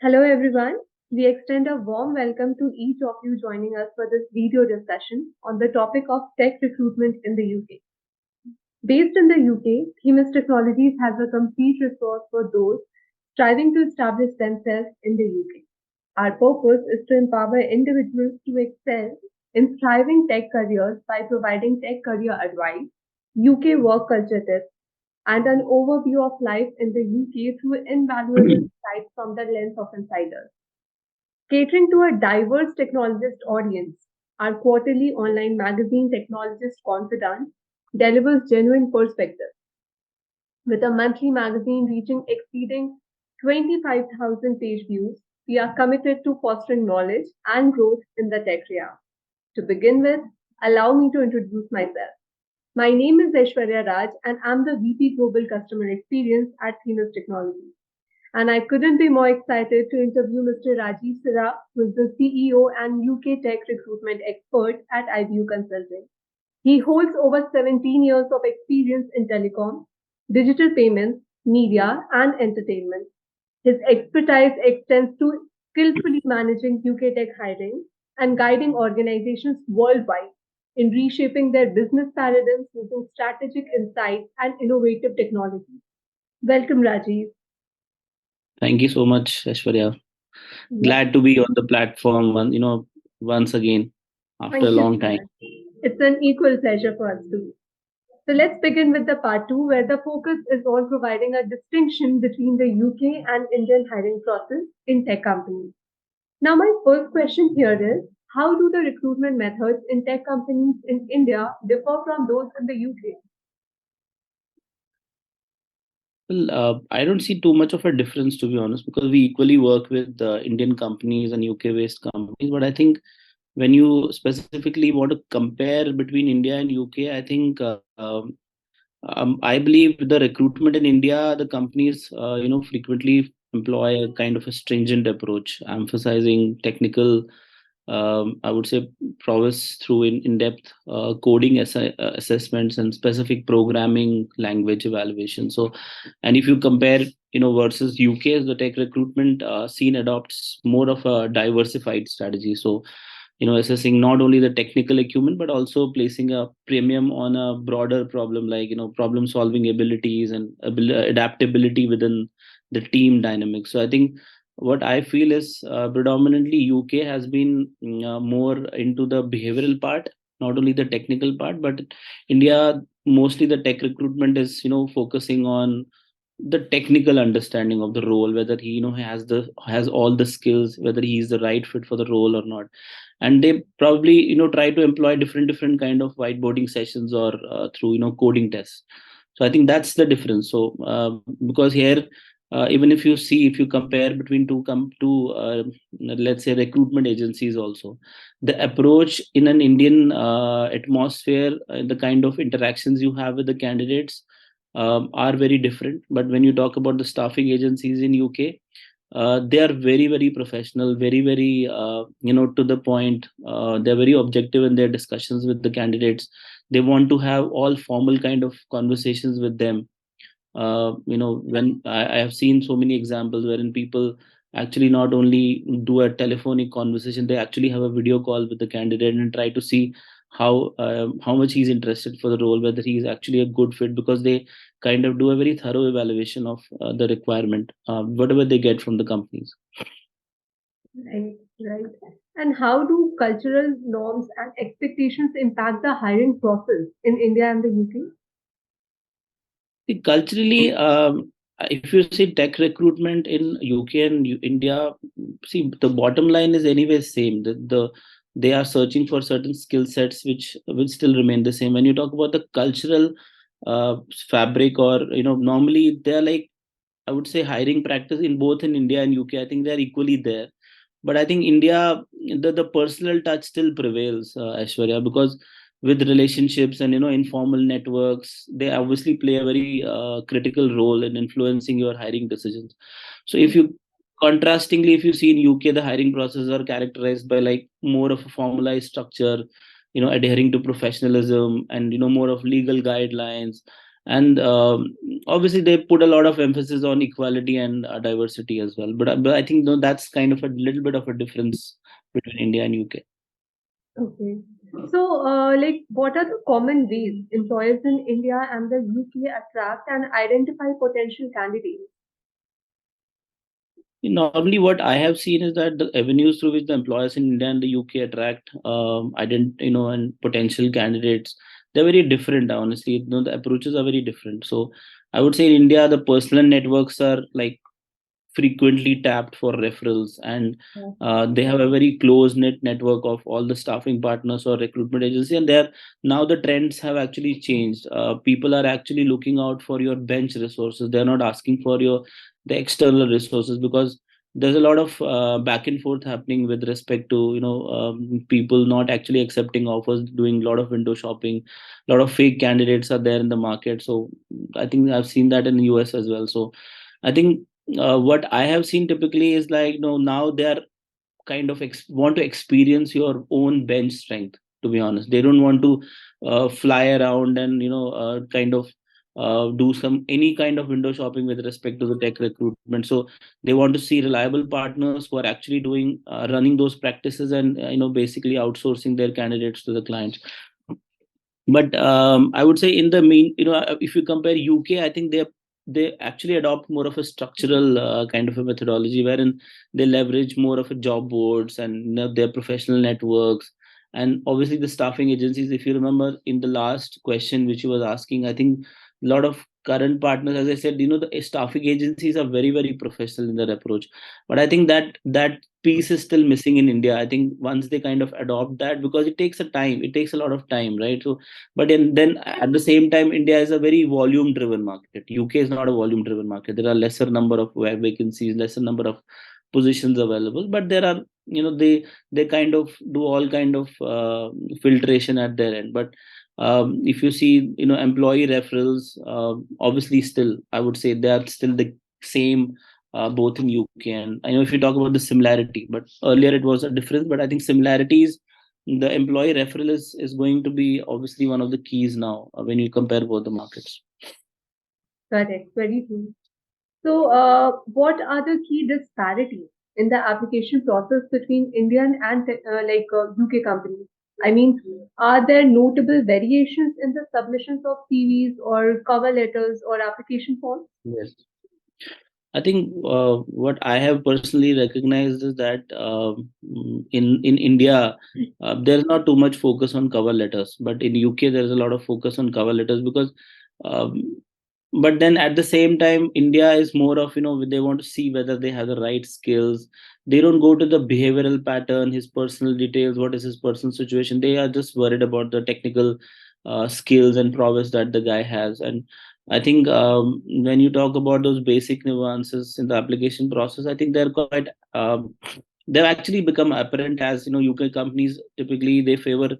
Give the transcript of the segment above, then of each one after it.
Hello everyone. We extend a warm welcome to each of you joining us for this video discussion on the topic of tech recruitment in the UK. Based in the UK, Themis Technologies has a complete resource for those striving to establish themselves in the UK. Our purpose is to empower individuals to excel in thriving tech careers by providing tech career advice, UK work culture tips, and an overview of life in the UK through invaluable insights from the lens of insiders. Catering to a diverse technologist audience, our quarterly online magazine Technologist Confidant delivers genuine perspective. With a monthly magazine reaching exceeding 25,000 page views, we are committed to fostering knowledge and growth in the tech realm. To begin with, allow me to introduce myself. My name is Aishwarya Raj, and I'm the VP Global Customer Experience at Themis Technologies. And I couldn't be more excited to interview Mr. Rajiiv Saraff, who is the CEO and UK tech recruitment expert at IBU Consulting. He holds over 17 years of experience in telecom, digital payments, media, and entertainment. His expertise extends to skillfully managing UK tech hiring and guiding organizations worldwide in reshaping their business paradigms using strategic insights and innovative technology. Welcome, Rajiv. Thank you so much, Aishwarya. Yeah. Glad to be on the platform once again after a Thank you long so time. much. It's an equal pleasure for us too. So let's begin with the part two, where the focus is on providing a distinction between the UK and Indian hiring process in tech companies. Now, my first question here is, how do the recruitment methods in tech companies in India differ from those in the UK? Well, I don't see too much of a difference, to be honest, because we equally work with Indian companies and UK-based companies. But I think when you specifically want to compare between India and UK, I think I believe the recruitment in India, the companies, frequently employ a kind of a stringent approach, emphasizing technical, I would say, prowess through in-depth coding assessments and specific programming language evaluation. So, and if you compare, versus UK, the tech recruitment scene adopts more of a diversified strategy. So, assessing not only the technical acumen but also placing a premium on a broader problem like problem solving abilities and adaptability within the team dynamics. So I think what I feel is predominantly UK has been more into the behavioral part, not only the technical part, but India mostly the tech recruitment is focusing on the technical understanding of the role, whether he has all the skills, whether he is the right fit for the role or not. And they probably try to employ different kind of whiteboarding sessions or through coding tests. So I think that's the difference. So because here even if you compare between two let's say recruitment agencies also, the approach in an Indian atmosphere, the kind of interactions you have with the candidates are very different. But when you talk about the staffing agencies in UK, they are very professional, very to the point. They're very objective in their discussions with the candidates. They want to have all formal kind of conversations with them. When I have seen so many examples wherein people actually not only do a telephonic conversation, they actually have a video call with the candidate and try to see how much he's interested for the role, whether he is actually a good fit, because they kind of do a very thorough evaluation of the requirement, whatever they get from the companies. Right, right. And how do cultural norms and expectations impact the hiring process in India and the UK? See, culturally, if you see tech recruitment in UK and India, see the bottom line is anyway same. They are searching for certain skill sets which will still remain the same. When you talk about the cultural fabric, or normally they're like, I would say, hiring practice in both in India and UK. I think they're equally there. But I think India, the personal touch still prevails, Aishwarya, because with relationships and informal networks, they obviously play a very critical role in influencing your hiring decisions. So if you contrastingly, if you see in UK, the hiring processes are characterized by like more of a formalized structure, adhering to professionalism and more of legal guidelines, And obviously they put a lot of emphasis on equality and diversity as well. But I think, no, that's kind of a little bit of a difference between India and UK. Okay. So, like, what are the common ways employers in India and the UK attract and identify potential candidates? Normally, what I have seen is that the avenues through which the employers in India and the UK attract and potential candidates, they're very different. Honestly, the approaches are very different. So I would say in India, the personal networks are like frequently tapped for referrals, and Yeah. they have a very close knit network of all the staffing partners or recruitment agency. And there, now the trends have actually changed. People are actually looking out for your bench resources. They're not asking for the external resources, because there's a lot of back and forth happening with respect to people not actually accepting offers, doing a lot of window shopping. A lot of fake candidates are there in the market. So I think I've seen that in the US as well. So I think what I have seen typically is like, now they are kind of want to experience your own bench strength. To be honest, they don't want to fly around and kind of do some any kind of window shopping with respect to the tech recruitment. So they want to see reliable partners who are actually doing running those practices, and basically outsourcing their candidates to the clients. But I would say in the mean, if you compare UK, I think they actually adopt more of a structural kind of a methodology, wherein they leverage more of a job boards and their professional networks, and obviously the staffing agencies. If you remember in the last question which you was asking, I think a lot of current partners, as I said, the staffing agencies are very, very professional in their approach. But I think that piece is still missing in India. I think once they kind of adopt that, because it takes a lot of time, right? So then at the same time, India is a very volume driven market. UK is not a volume driven market. There are lesser number of vacancies, lesser number of positions available, but there are, they kind of do all kind of filtration at their end. But if you see, employee referrals, obviously still I would say they are still the same, both in UK. And I know if you talk about the similarity, but earlier it was a difference. But I think similarities, the employee referral is going to be obviously one of the keys now, when you compare both the markets. Correct, very true. So, what are the key disparities in the application process between Indian and UK companies? I mean, are there notable variations in the submissions of CVs or cover letters or application forms? Yes. I think what I have personally recognized is that in India, there's not too much focus on cover letters, but in UK there's a lot of focus on cover letters, because um, but then at the same time, India is more of, they want to see whether they have the right skills. They don't go to the behavioral pattern, his personal details, what is his personal situation. They are just worried about the technical skills and prowess that the guy has. And I think when you talk about those basic nuances in the application process, I think they're quite they've actually become apparent, as UK companies typically they favor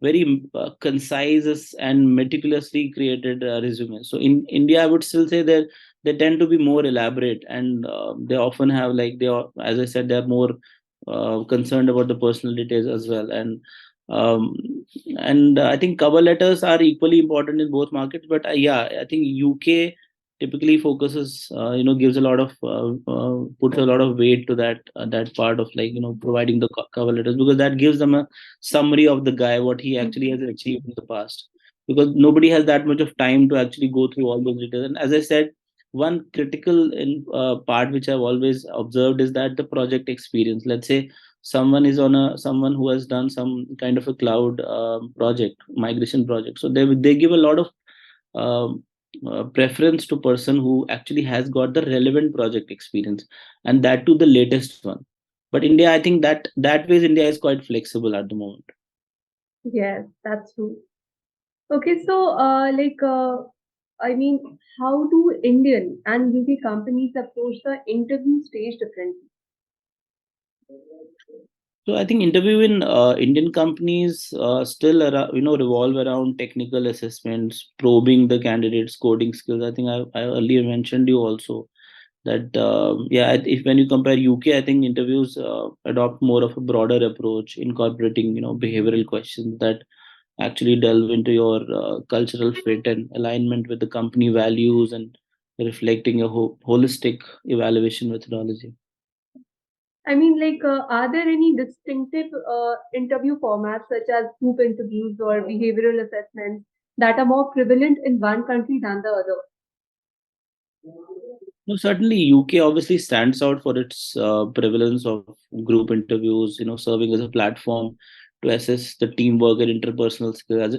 very concise and meticulously created resumes. So in India, I would still say that they tend to be more elaborate, and they often have, like, as I said, they're more concerned about the personal details as well. Um, and I think cover letters are equally important in both markets. But yeah, I think UK typically focuses, gives a lot of puts a lot of weight to that part of, like, providing the cover letters, because that gives them a summary of the guy, what he actually has achieved in the past. Because nobody has that much of time to actually go through all those details. And as I said, one critical part which I've always observed is that the project experience. Let's say someone who has done some kind of a cloud project, migration project, so they give a lot of um, preference to person who actually has got the relevant project experience, and that to the latest one. But India, I think that ways India is quite flexible at the moment. Yes, that's true. Okay, so I mean, how do Indian and UK companies approach the interview stage differently? So I think interview in Indian companies still revolve around technical assessments, probing the candidates' coding skills. I think I earlier mentioned you also that yeah, if when you compare UK, I think interviews adopt more of a broader approach, incorporating behavioral questions that actually delve into your cultural fit and alignment with the company values and reflecting a holistic evaluation methodology. I mean, like, are there any distinctive interview formats such as group interviews or behavioral assessments that are more prevalent in one country than the other? No, certainly UK obviously stands out for its prevalence of group interviews, serving as a platform to assess the teamwork and interpersonal skills.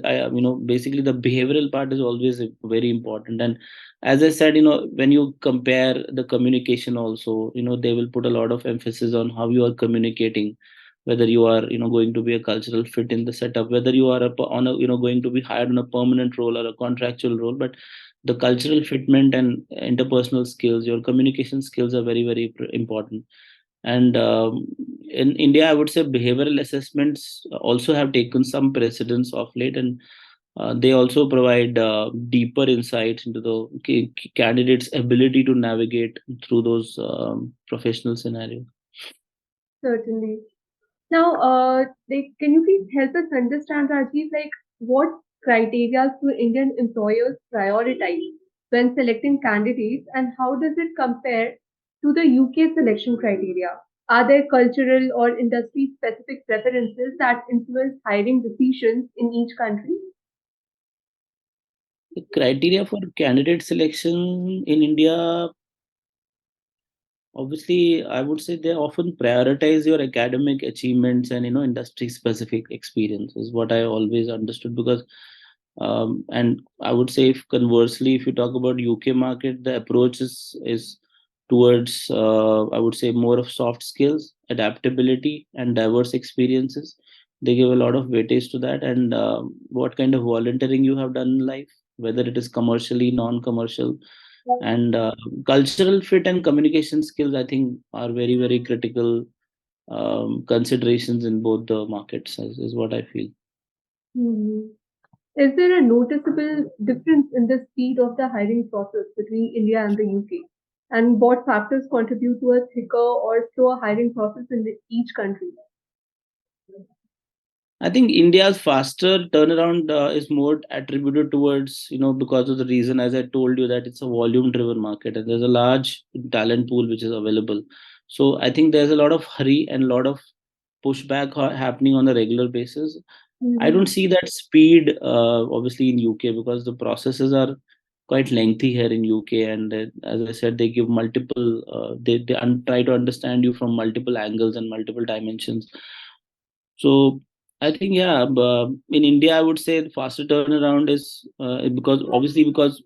Basically the behavioral part is always very important. And as I said, when you compare the communication also, they will put a lot of emphasis on how you are communicating, whether you are, going to be a cultural fit in the setup, whether you are going to be hired on a permanent role or a contractual role. But the cultural fitment and interpersonal skills, your communication skills are very, very important. And in India, I would say behavioral assessments also have taken some precedence of late, and they also provide deeper insights into the candidate's ability to navigate through those professional scenarios. Certainly. Now, can you please help us understand, Rajiv, like what criteria do Indian employers prioritize when selecting candidates, and how does it compare to the UK selection criteria? Are there cultural or industry-specific preferences that influence hiring decisions in each country? The criteria for candidate selection in India, obviously, I would say they often prioritize your academic achievements and industry specific experience is what I always understood. Because and I would say, if conversely, if you talk about UK market, the approach is towards I would say more of soft skills, adaptability, and diverse experiences. They give a lot of weightage to that, and what kind of volunteering you have done in life, whether it is commercially, non-commercial, and cultural fit and communication skills, I think, are very, very critical considerations in both the markets, is what I feel. Mhm. Is there a noticeable difference in the speed of the hiring process between India and the UK? And what factors contribute to a thicker or slower hiring process in each country? I think India's faster turnaround is more attributed towards, because of the reason, as I told you, that it's a volume driven market and there's a large talent pool which is available. So I think there's a lot of hurry and a lot of pushback happening on a regular basis. I don't Mhm. see that speed, obviously, in UK, because the processes are quite lengthy here in UK. And as I said, they give multiple, try to understand you from multiple angles and multiple dimensions. So I think, yeah, in India, I would say the faster turnaround is because obviously because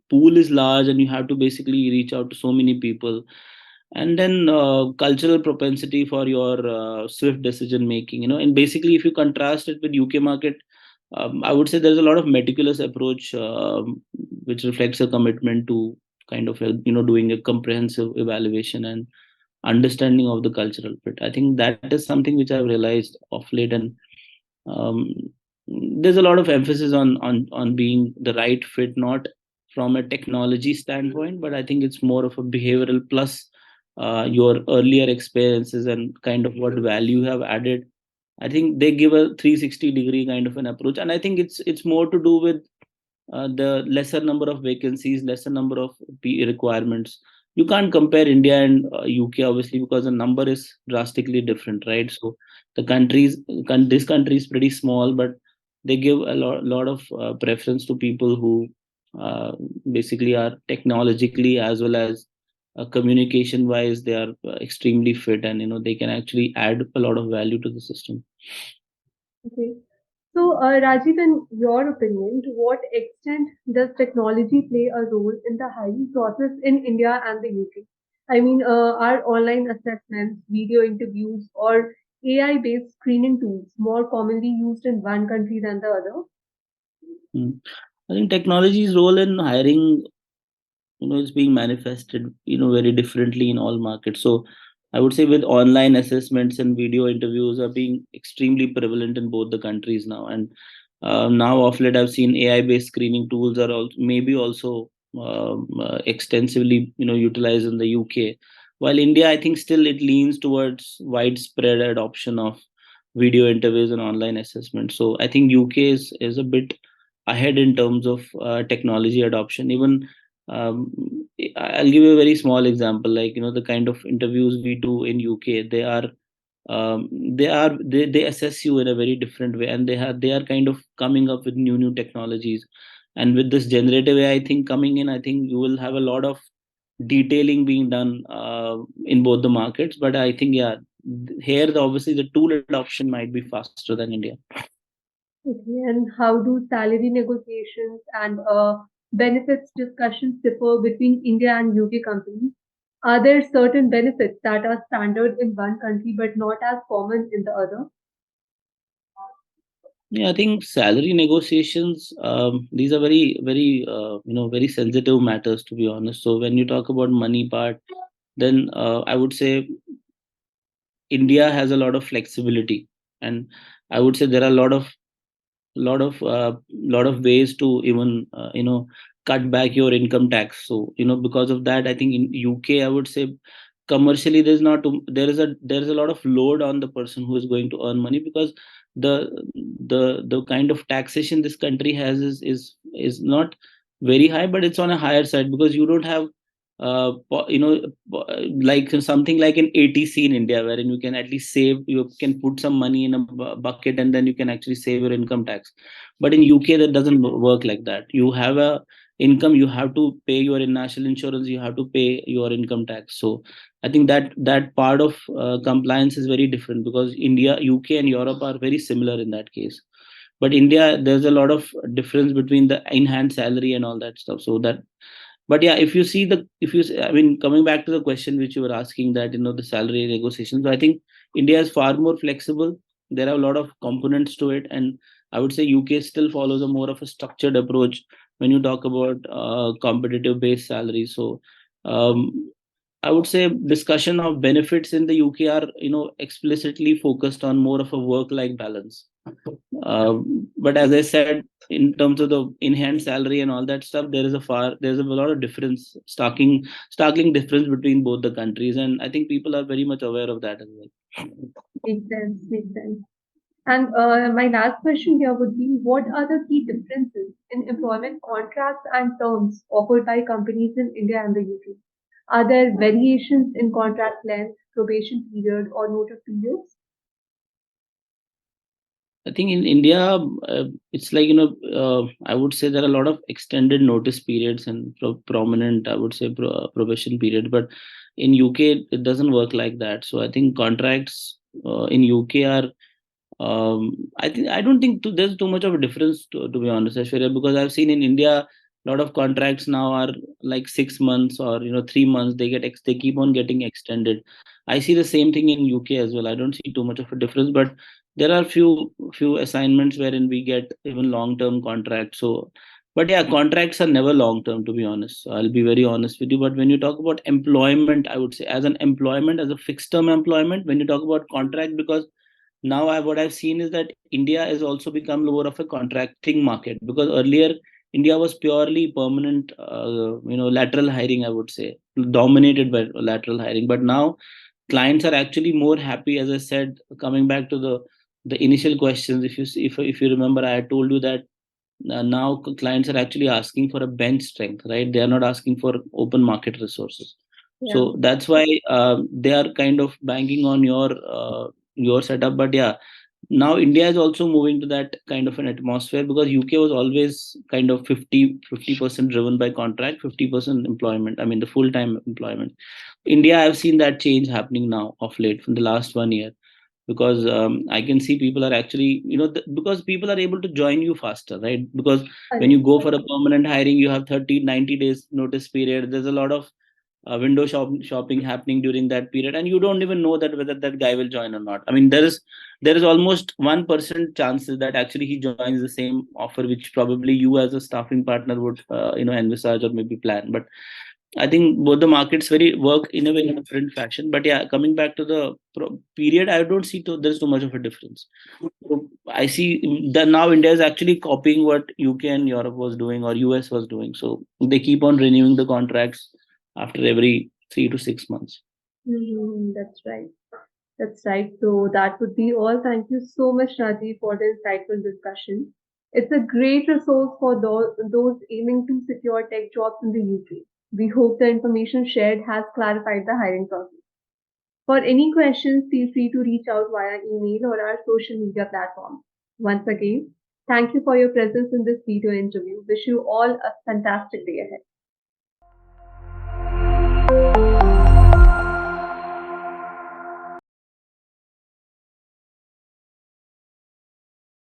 pool is large and you have to basically reach out to so many people, and then cultural propensity for your swift decision making. And basically, if you contrast it with UK market, I would say there's a lot of meticulous approach, which reflects a commitment to kind of doing a comprehensive evaluation and understanding of the cultural fit. I think that is something which I've realized of late. And um, there's a lot of emphasis on being the right fit, not from a technology standpoint, but I think it's more of a behavioral plus your earlier experiences and kind of what value you have added. I think they give a 360-degree kind of an approach, and I think it's more to do with the lesser number of vacancies, lesser number of requirements. You can't compare India and UK, obviously, because the number is drastically different, right? So the this country is pretty small, but they give a lot of preference to people who basically are technologically as well as communication wise, they are extremely fit, and they can actually add a lot of value to the system. Okay. So, Rajiv, in your opinion, to what extent does technology play a role in the hiring process in India and the UK? I mean, are online assessments, video interviews, or AI-based screening tools more commonly used in one country than the other? Mm. I think technology's role in hiring, is being manifested, very differently in all markets. So I would say with online assessments and video interviews are being extremely prevalent in both the countries now. And now of late, I've seen AI based screening tools are also maybe also extensively, utilized in the UK. While India, I think still it leans towards widespread adoption of video interviews and online assessment. So I think UK is a bit ahead in terms of technology adoption. Even um, I'll give you a very small example, like the kind of interviews we do in UK, they assess you in a very different way, and they are kind of coming up with new technologies. And with this generative AI thing coming in, I think you will have a lot of detailing being done in both the markets. But I think, yeah, here obviously the tool adoption might be faster than India. Okay, and how do salary negotiations and benefits discussions differ between India and UK companies? Are there certain benefits that are standard in one country but not as common in the other? Yeah, I think salary negotiations, these are very very sensitive matters, to be honest. So when you talk about money part, then I would say India has a lot of flexibility, and I would say there are a lot of ways to even cut back your income tax. So because of that, I think in UK, I would say commercially there is a lot of load on the person who is going to earn money, because the the kind of taxation this country has is not very high, but it's on a higher side, because you don't have like something like an ATC in India, wherein you can at least save, you can put some money in a bucket, and then you can actually save your income tax. But in UK, that doesn't work like that. You have a income, you have to pay your national insurance, you have to pay your income tax. So I think that part of compliance is very different, because India, UK, and Europe are very similar in that case. But India, there's a lot of difference between the in-hand salary and all that stuff. So that, but yeah, I mean, coming back to the question which you were asking, that the salary negotiations, I think India is far more flexible. There are a lot of components to it, and I would say UK still follows a more of a structured approach when you talk about competitive based salaries. So um, I would say discussion of benefits in the UK are explicitly focused on more of a work life balance. But as I said, in terms of the in-hand salary and all that stuff, there's a lot of difference, starkling difference between both the countries, and I think people are very much aware of that as well. Makes sense, makes sense. And my last question here would be, what are the key differences in employment contracts and terms offered by companies in India and the UK? Are there variations in contract length, probation period, or notice periods? I think in India, it's like I would say there are a lot of extended notice periods and prominent, I would say, probation period. But in UK, it doesn't work like that. So I think contracts in UK are, I don't think there's too much of a difference, to be honest, Aishwarya, because I've seen in India a lot of contracts now are like 6 months or 3 months. They keep on getting extended. I see the same thing in UK as well. I don't see too much of a difference, but there are few assignments wherein we get even long term contracts. So, but yeah, contracts are never long term, to be honest. So I'll be very honest with you. But when you talk about employment, I would say as an employment, as a fixed term employment, when you talk about contract, because now what I've seen is that India has also become more of a contracting market, because earlier India was purely permanent, lateral hiring, I would say, dominated by lateral hiring. But now clients are actually more happy, as I said, coming back to the initial questions. If you remember, I had told you that now clients are actually asking for a bench strength, right? They are not asking for open market resources. Yeah. So that's why they are kind of banking on your setup. But yeah, now India is also moving to that kind of an atmosphere, because UK was always kind of 50% driven by contract, 50% employment, I mean the full-time employment. India, I've seen that change happening now of late from the last 1 year, because I can see people are actually, because people are able to join you faster, right? Because when Correct. you go for a permanent hiring, you have 30-90 days notice period. There's a lot of window shopping happening during that period, and you don't even know that whether that guy will join or not. I mean, there is almost 1% chances that actually he joins the same offer which probably you as a staffing partner would envisage or maybe plan. But I think both the markets very work in a very different fashion. But yeah, coming back to the period, I don't see there's too much of a difference. So I see that now India is actually copying what UK and Europe was doing, or US was doing. So they keep on renewing the contracts after every 3 to 6 months. That's right. That's right. So that would be all. Thank you so much, Rajiv, for the insightful discussion. It's a great resource for those aiming to secure tech jobs in the UK. We hope the information shared has clarified the hiring process. For any questions, feel free to reach out via email or our social media platforms. Once again, thank you for your presence in this video interview. Wish you all a fantastic day ahead.